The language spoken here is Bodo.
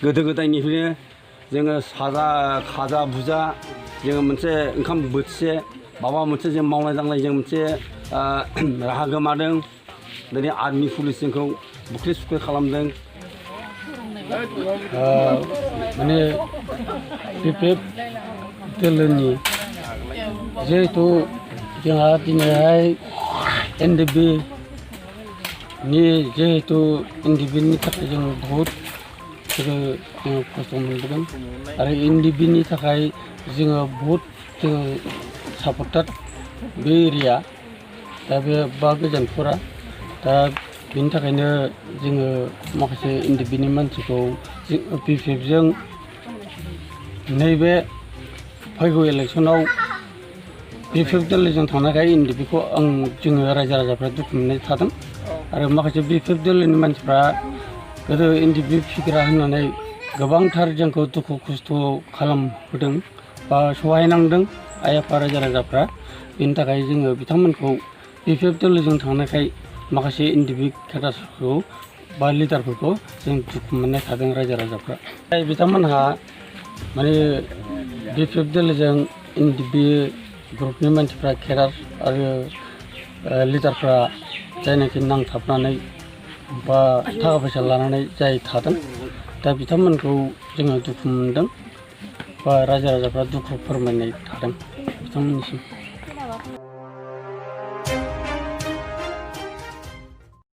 गोदो गोदायनिफ्रायनो जोङो साजा खाजा बुजा जोङो मोनसे ओंखाम बोथिसे माबा मोनसे जों मावनाय दांनाय जों मोनसे राहा गोमादों दिनै आर्मि पुलिस जोंखौ बुख्रि सुख्रि खालामदों माने बिपिएफ दोलोनि जिहेथु जोंहा दिनैहाय एनडिएफबि नि जिहेतु एनडिएफबि थाखाय जों बहुत जोङो खस्थ' मोनबोदों आरो एनडिएफबि थाखाय जोङो बहुत जोङो सापर्टार बे एरिया दा बे बा गोजानफोरा दा बेनि थाखायनो जोङो माखासे एनडिएफबि मानसिखौ बिपिएफजों नैबे फैगौ इलेक्सनाव बिपिएफ दोलोजों थांनायखाय एनडिएफबिखौ जोङो रायजो राजाफ्रा दुखु मोननाय थादों आरो माखासे बिपिएफ दोलोनि मानसिफ्रा गोदो एनडिएफबि फिग्रा होननानै गोबांथार जोंखौ दुखु खस्थ' खालामहोदों बा सहायनांदों आइ आफा रायजो राजाफ्रा बेनि थाखाय जोङो बिथांमोनखौ बिपिएफ दोलोजों थांनायखाय माखासे एनडिएफबि केडारफोरखौ बा लिडारफोरखौ जों दुखु मोननाय थादों रायजो राजाफ्रा बिथांमोनहा माने बिपिएफ दोलोजों एनडिएफबि ग्रुपनि मानसिफ्रा केडार आरो लिडारफ्रा जायनाखि नांथाबनानै बा थाखा फैसा लानानै जाय थादों दा बिथांमोनखौ जोङो दुखु मोनदों बा रायजो राजाफ्रा दुखु फोरमायनाय थादों बिथांमोननिसिम